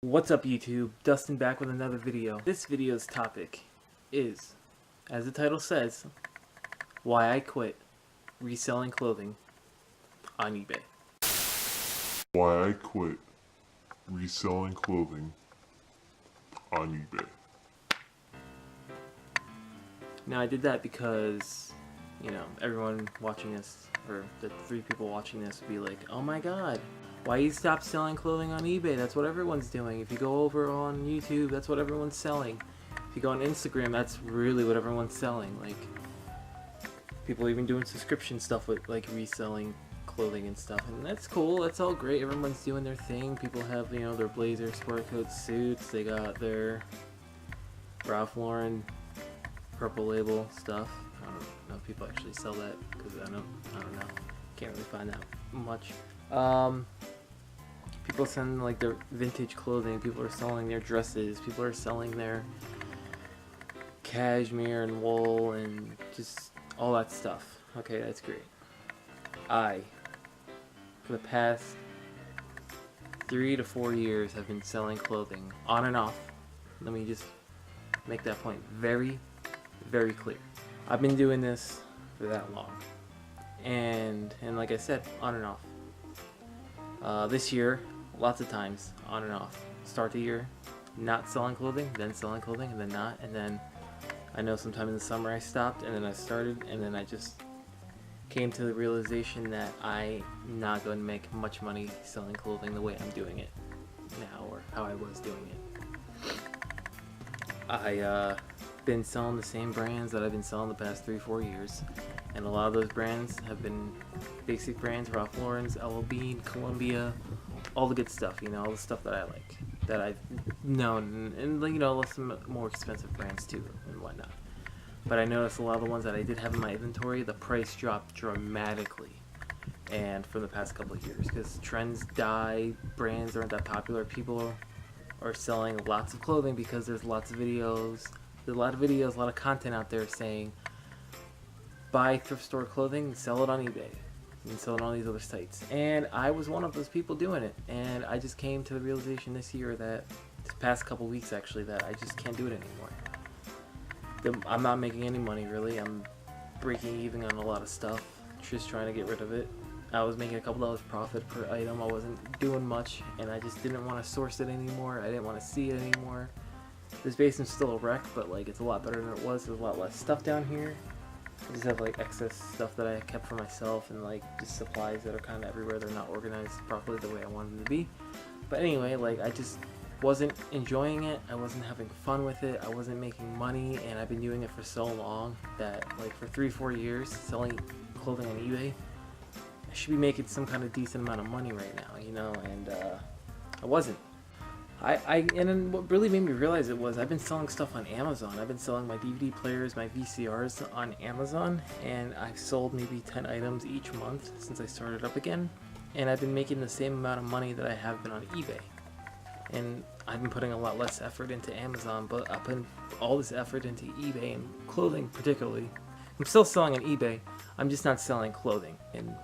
What's up YouTube? Dustin back with another video. This video's topic is, as the title says, why I quit reselling clothing on eBay. Why I quit reselling clothing on eBay. Now I did that because, everyone watching this, or the 3 people watching this would be like, oh my god, why you stop selling clothing on eBay? That's what everyone's doing. If you go over on YouTube, that's what everyone's selling. If you go on Instagram, that's really what everyone's selling. Like, people even doing subscription stuff with like reselling clothing and stuff, and that's cool. That's all great. Everyone's doing their thing. People have, their blazer, sport coats, suits. They got their Ralph Lauren purple label stuff. I don't know if people actually sell that because I don't know. Can't really find that much. People selling like their vintage clothing. People are selling their dresses. People are selling their cashmere and wool and just all that stuff. Okay, that's great. For the past 3 to 4 years, have been selling clothing on and off. Let me just make that point very, very clear. I've been doing this for that long, and like I said, on and off. This year, lots of times on and off. Start the year not selling clothing, then selling clothing, and then not, and then I know sometime in the summer I stopped, and then I started, and then I just came to the realization that I'm not going to make much money selling clothing the way I'm doing it now, or how I was doing it. I been selling the same brands that I've been selling the past 3-4 years, and a lot of those brands have been basic brands: Ralph Lauren's, LL Bean, Columbia, all the good stuff, all the stuff that I like, that I've known, and some more expensive brands too and whatnot. But I noticed a lot of the ones that I did have in my inventory, the price dropped dramatically, and for the past couple of years, because trends die, brands aren't that popular, people are selling lots of clothing because there's lots of videos. There's a lot of content out there saying buy thrift store clothing, sell it on eBay, and sell it on these other sites. And I was one of those people doing it, and I just came to the realization this year, that this past couple weeks actually, that I just can't do it anymore. I'm not making any money really. I'm breaking even on a lot of stuff, just trying to get rid of it. I was making a couple dollars profit per item. I wasn't doing much, and I just didn't want to source it anymore. I didn't want to see it anymore. This basement's still a wreck, but like, it's a lot better than it was. There's a lot less stuff down here. I just have like excess stuff that I kept for myself, and like just supplies that are kind of everywhere. They're not organized properly the way I wanted them to be. But anyway, like, I just wasn't enjoying it. I wasn't having fun with it. I wasn't making money, and I've been doing it for so long that, like, for 3-4 years selling clothing on eBay, I should be making some kind of decent amount of money right now, and I wasn't. And then what really made me realize it was, I've been selling stuff on Amazon. I've been selling my DVD players, my VCRs on Amazon, and I've sold maybe 10 items each month since I started up again, and I've been making the same amount of money that I have been on eBay. And I've been putting a lot less effort into Amazon, but I put all this effort into eBay, and clothing particularly. I'm still selling on eBay, I'm just not selling clothing. And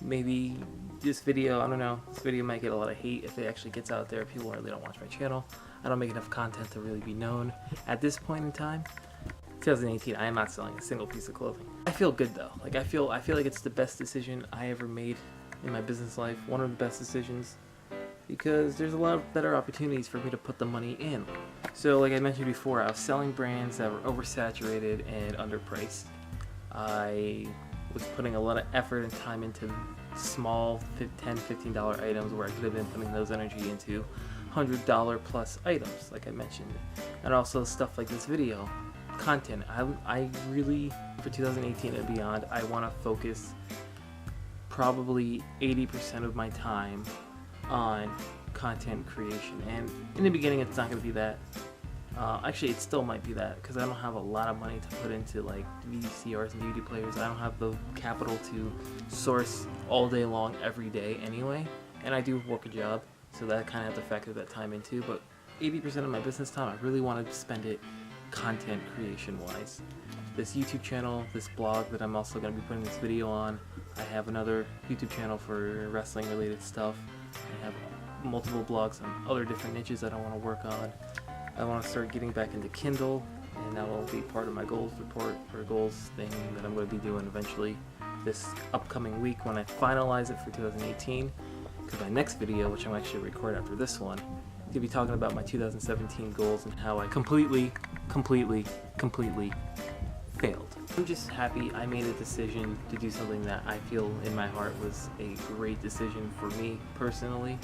maybe this video, I don't know, this video might get a lot of hate if it actually gets out there. People really don't watch my channel. I don't make enough content to really be known. At this point in time, 2018, I am not selling a single piece of clothing. I feel good though. Like, I feel like it's the best decision I ever made in my business life. One of the best decisions, because there's a lot of better opportunities for me to put the money in. So like I mentioned before, I was selling brands that were oversaturated and underpriced. I was putting a lot of effort and time into small $10, $15 items, where I could have been putting those energy into $100 plus items, like I mentioned. And also stuff like this video content. I really, for 2018 and beyond, I want to focus probably 80% of my time on content creation. And in the beginning, it's not going to be that. Actually, it still might be that, because I don't have a lot of money to put into like VCRs and DVD players. I don't have the capital to source all day long every day anyway, and I do work a job, so that kind of have to factor that time into. But 80% of my business time, I really want to spend it content creation wise. This YouTube channel, this blog that I'm also going to be putting this video on. I have another YouTube channel for wrestling related stuff. I have multiple blogs on other different niches that I want to work on. I want to start getting back into Kindle, and that will be part of my goals report or goals thing that I'm going to be doing eventually this upcoming week when I finalize it for 2018. Because my next video, which I'm actually record after this one, I'm going to be talking about my 2017 goals and how I completely failed. I'm just happy I made a decision to do something that I feel in my heart was a great decision for me personally,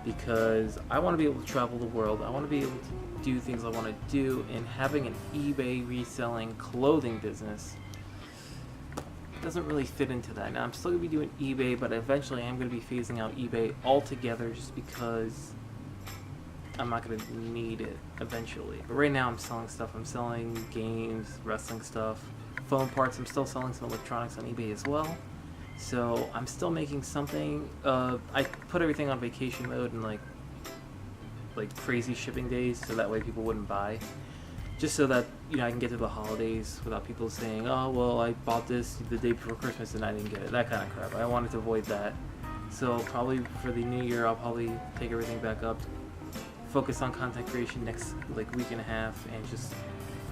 because I want to be able to travel the world. I want to be able to do things I want to do, and having an eBay reselling clothing business doesn't really fit into that. Now I'm still going to be doing eBay, but eventually I'm going to be phasing out eBay altogether just because I'm not going to need it eventually. But right now I'm selling stuff. I'm selling games, wrestling stuff, phone parts. I'm still selling some electronics on eBay as well. So I'm still making something. I put everything on vacation mode and like crazy shipping days, so that way people wouldn't buy. Just so that, you know, I can get to the holidays without people saying, oh, well, I bought this the day before Christmas and I didn't get it. That kind of crap. I wanted to avoid that. So probably for the new year, I'll probably take everything back up, focus on content creation next like week and a half, and just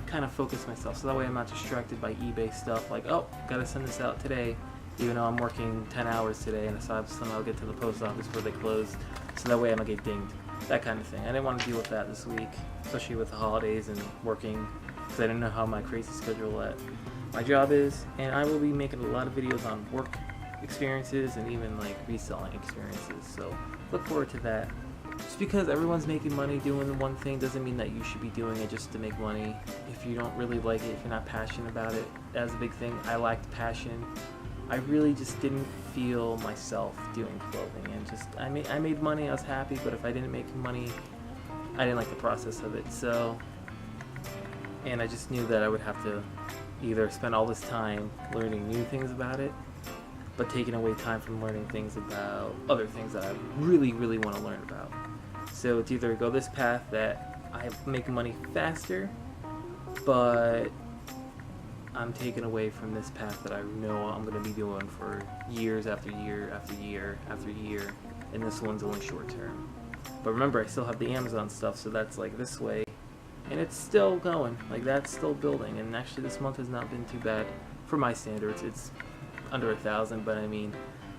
kind of focus myself. So that way I'm not distracted by eBay stuff like, oh, gotta send this out today, even though I'm working 10 hours today and somehow get to the post office before they close. So that way I don't get dinged. That kind of thing. I didn't want to deal with that this week, especially with the holidays and working, because I didn't know how my crazy schedule at my job is. And I will be making a lot of videos on work experiences and even like reselling experiences. So look forward to that. Just because everyone's making money doing one thing doesn't mean that you should be doing it just to make money. If you don't really like it, if you're not passionate about it, that's a big thing. I lacked passion. I really just didn't feel myself doing clothing, and just I made money, I was happy, but if I didn't make money, I didn't like the process of it. So, and I just knew that I would have to either spend all this time learning new things about it, but taking away time from learning things about other things that I really want to learn about. So it's either go this path that I make money faster, but I'm taken away from this path that I know I'm going to be doing for years after year after year after year, and this one's only short term. But remember, I still have the Amazon stuff, so that's like this way, and it's still going, like that's still building. And actually this month has not been too bad for my standards. It's under 1,000, but I mean,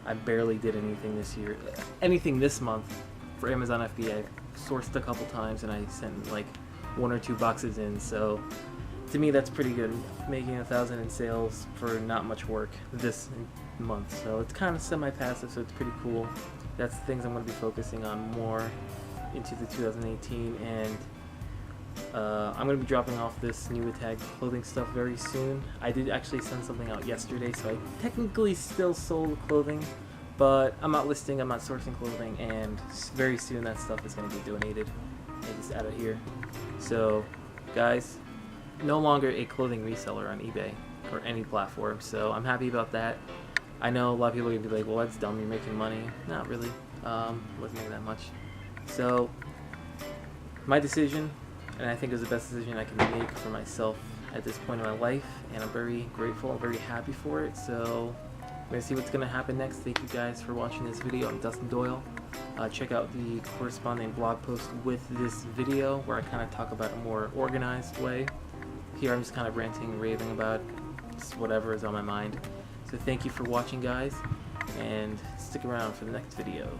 I barely did anything this month for Amazon FBA. I sourced a couple times and I sent like 1 or 2 boxes in, so to me that's pretty good, making 1,000 in sales for not much work this month. So it's kind of semi-passive, so it's pretty cool. That's the things I'm going to be focusing on more into the 2018, and I'm going to be dropping off this new tag clothing stuff very soon. I did actually send something out yesterday, so I technically still sold clothing, but I'm not listing, I'm not sourcing clothing, and very soon that stuff is going to get donated and just out of here. So guys, no longer a clothing reseller on eBay or any platform, so I'm happy about that. I know a lot of people are going to be like, well, that's dumb, you're making money. Not really. Wasn't making that much. So my decision, and I think it was the best decision I can make for myself at this point in my life, and I'm very grateful, I'm very happy for it. So we're going to see what's going to happen next. Thank you guys for watching this video. I'm Dustin Doyle. Check out the corresponding blog post with this video where I kind of talk about a more organized way. Here I'm just kind of ranting and raving about just whatever is on my mind. So thank you for watching, guys, and stick around for the next video.